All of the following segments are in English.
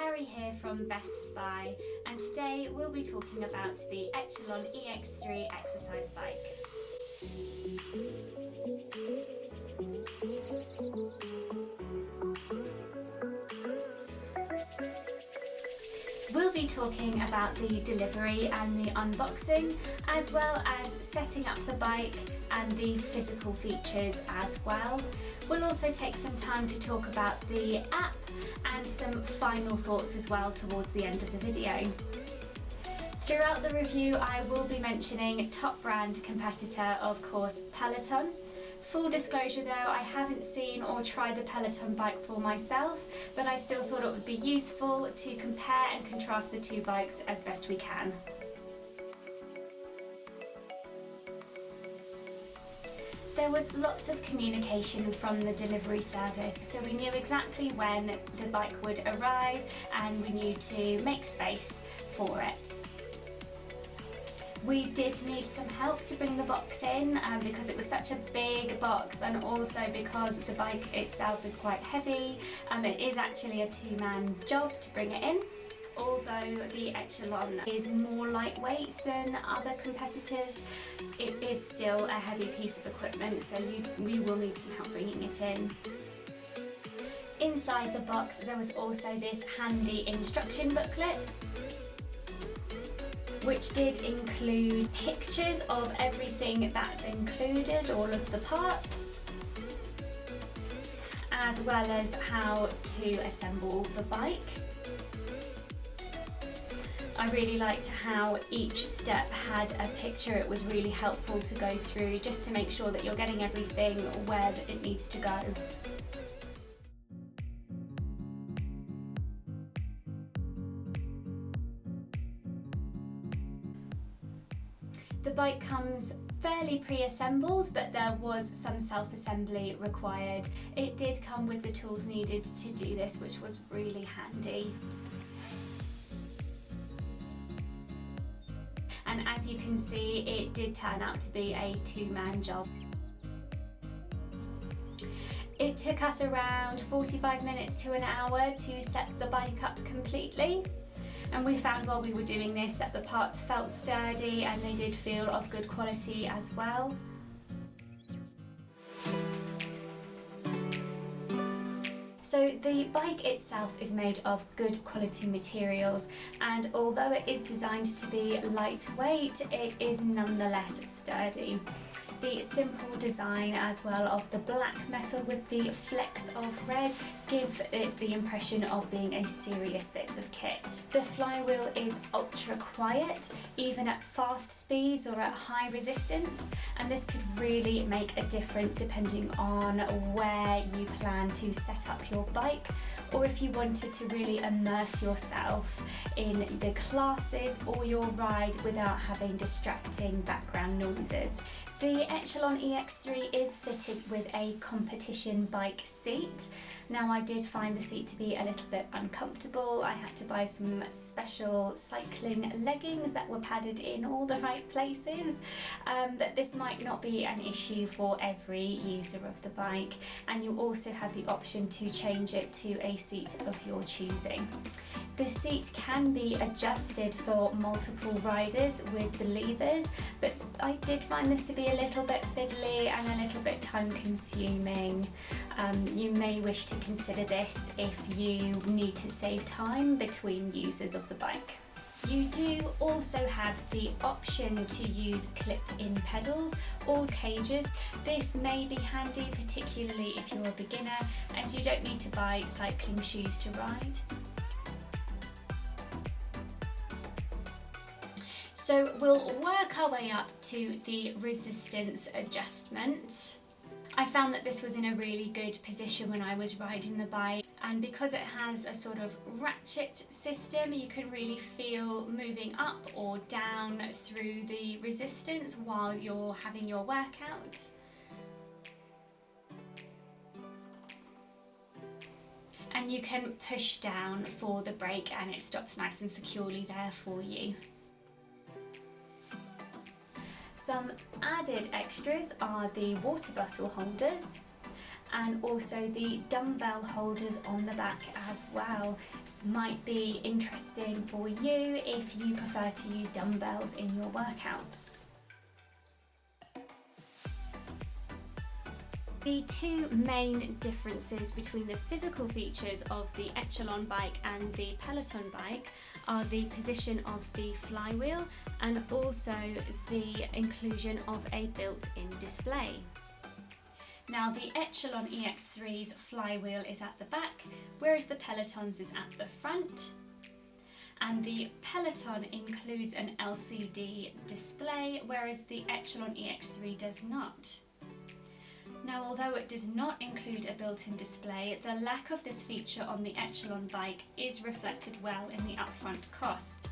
Carrie here from Best Spy, and today we'll be talking about the Echelon EX3 exercise bike. We'll be talking about the delivery and the unboxing, as well as setting up the bike and the physical features as well. We'll also take some time to talk about the app and some final thoughts as well towards the end of the video. Throughout the review, I will be mentioning top brand competitor, of course, Peloton. Full disclosure though, I haven't seen or tried the Peloton bike for myself, but I still thought it would be useful to compare and contrast the two bikes as best we can. There was lots of communication from the delivery service, so we knew exactly when the bike would arrive and we knew to make space for it. We did need some help to bring the box in because it was such a big box, and also because the bike itself is quite heavy. It is actually a two-man job to bring it in. Although the Echelon is more lightweight than other competitors, it is still a heavy piece of equipment, so we will need some help bringing it in. Inside the box there was also this handy instruction booklet, which did include pictures of everything that's included, all of the parts, as well as how to assemble the bike. I really liked how each step had a picture. It was really helpful to go through just to make sure that you're getting everything where it needs to go. The bike comes fairly pre-assembled, but there was some self-assembly required. It did come with the tools needed to do this, which was really handy. And as you can see, it did turn out to be a two-man job. It took us around 45 minutes to an hour to set the bike up completely. And we found while we were doing this that the parts felt sturdy and they did feel of good quality as well. So the bike itself is made of good quality materials, and although it is designed to be lightweight, it is nonetheless sturdy. The simple design as well of the black metal with the flecks of red give it the impression of being a serious bit of kit. The flywheel is ultra quiet, even at fast speeds or at high resistance, and this could really make a difference depending on where you plan to set up your bike, or if you wanted to really immerse yourself in the classes or your ride without having distracting background noises. The Echelon EX3 is fitted with a competition bike seat. Now, I did find the seat to be a little bit uncomfortable. I had to buy some special cycling leggings that were padded in all the right places, but this might not be an issue for every user of the bike, and you also have the option to change it to a seat of your choosing. The seat can be adjusted for multiple riders with the levers, but I did find this to be a little bit fiddly and a little bit time consuming. You may wish to consider this if you need to save time between users of the bike. You do also have the option to use clip-in pedals or cages. This may be handy, particularly if you're a beginner, as you don't need to buy cycling shoes to ride. So we'll work our way up to the resistance adjustment. I found that this was in a really good position when I was riding the bike, and because it has a sort of ratchet system, you can really feel moving up or down through the resistance while you're having your workout. And you can push down for the brake and it stops nice and securely there for you. Some added extras are the water bottle holders, and also the dumbbell holders on the back as well. This might be interesting for you if you prefer to use dumbbells in your workouts. The two main differences between the physical features of the Echelon bike and the Peloton bike are the position of the flywheel and also the inclusion of a built-in display. Now, the Echelon EX3's flywheel is at the back, whereas the Peloton's is at the front. And the Peloton includes an LCD display, whereas the Echelon EX3 does not. Now, although it does not include a built-in display, the lack of this feature on the Echelon bike is reflected well in the upfront cost.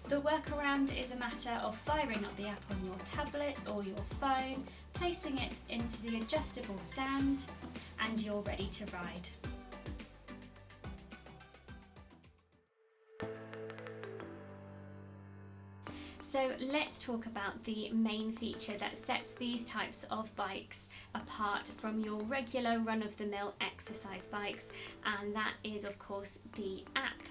The workaround is a matter of firing up the app on your tablet or your phone, placing it into the adjustable stand, and you're ready to ride. So let's talk about the main feature that sets these types of bikes apart from your regular run-of-the-mill exercise bikes, and that is of course the app.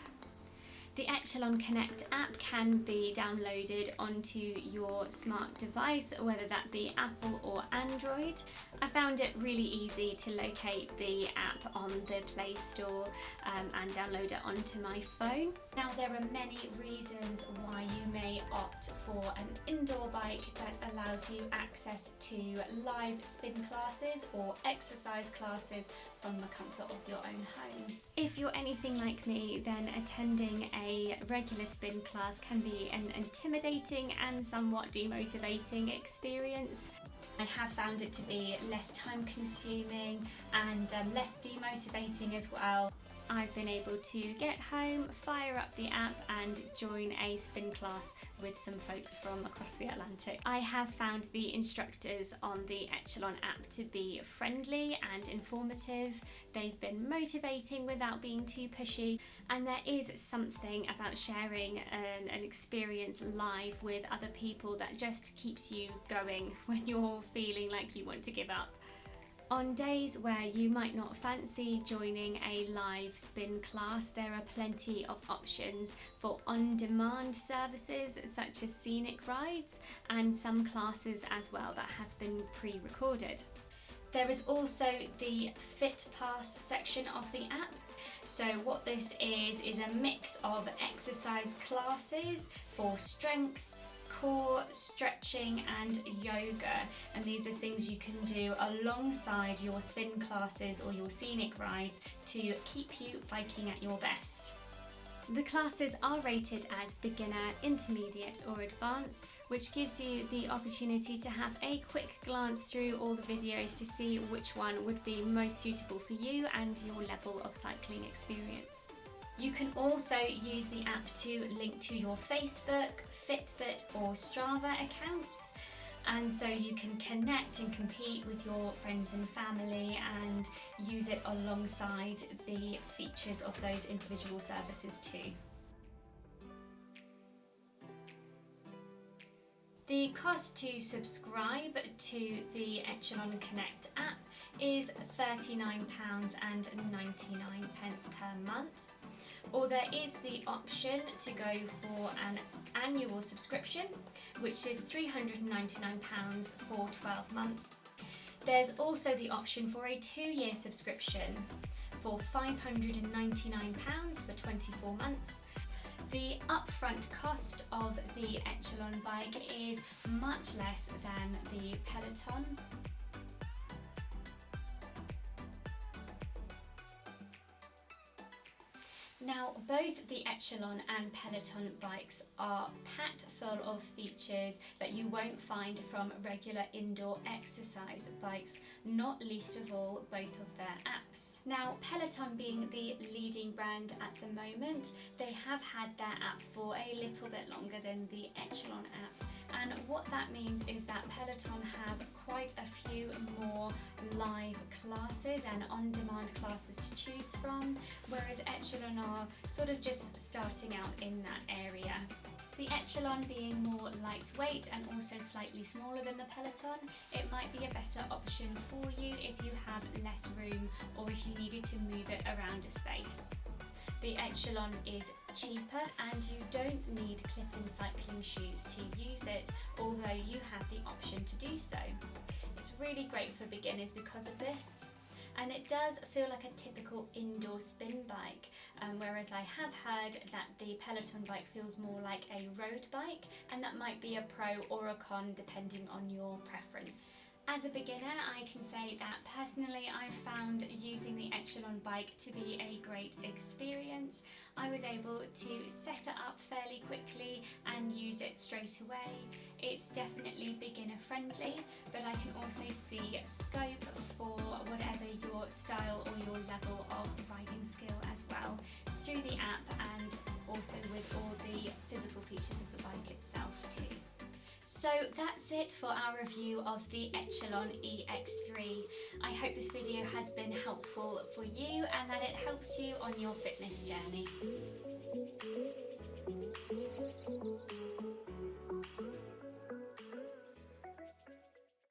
The Echelon Connect app can be downloaded onto your smart device, whether that be Apple or Android. I found it really easy to locate the app on the Play Store and download it onto my phone. Now, there are many reasons why you may opt for an indoor bike that allows you access to live spin classes or exercise classes from the comfort of your own home. If you're anything like me, then attending a regular spin class can be an intimidating and somewhat demotivating experience. I have found it to be less time consuming and less demotivating as well. I've been able to get home, fire up the app and join a spin class with some folks from across the Atlantic. I have found the instructors on the Echelon app to be friendly and informative. They've been motivating without being too pushy, and there is something about sharing an experience live with other people that just keeps you going when you're feeling like you want to give up. On days where you might not fancy joining a live spin class, there are plenty of options for on-demand services such as scenic rides and some classes as well that have been pre-recorded. There is also the Fit Pass section of the app. So what this is a mix of exercise classes for strength, core, stretching and yoga, and these are things you can do alongside your spin classes or your scenic rides to keep you biking at your best. The classes are rated as beginner, intermediate or advanced, which gives you the opportunity to have a quick glance through all the videos to see which one would be most suitable for you and your level of cycling experience. You can also use the app to link to your Facebook, Fitbit or Strava accounts, and so you can connect and compete with your friends and family and use it alongside the features of those individual services too. The cost to subscribe to the Echelon Connect app is £39.99 per month. Or there is the option to go for an annual subscription, which is £399 for 12 months. There's also the option for a 2-year subscription for £599 for 24 months. The upfront cost of the Echelon bike is much less than the Peloton. Now, both the Echelon and Peloton bikes are packed full of features that you won't find from regular indoor exercise bikes, not least of all both of their apps. Now, Peloton being the leading brand at the moment, they have had their app for a little bit longer than the Echelon app, and what that means is that Peloton have quite a few more live classes and on-demand classes to choose from, whereas Echelon are sort of just starting out in that area. The Echelon being more lightweight and also slightly smaller than the Peloton, it might be a better option for you if you have less room or if you needed to move it around a space. The Echelon is cheaper and you don't need clip-in cycling shoes to use it, although you have the option to do so. It's really great for beginners because of this. And it does feel like a typical indoor spin bike, whereas I have heard that the Peloton bike feels more like a road bike, and that might be a pro or a con depending on your preference. As a beginner, I can say that personally I found using the Echelon bike to be a great experience. I was able to set it up fairly quickly and use it straight away. It's definitely beginner friendly, but I can also see scope for whatever your style or your level of riding skill as well through the app, and also with all the physical features of the bike itself too. So that's it for our review of the Echelon EX3. I hope this video has been helpful for you and that it helps you on your fitness journey.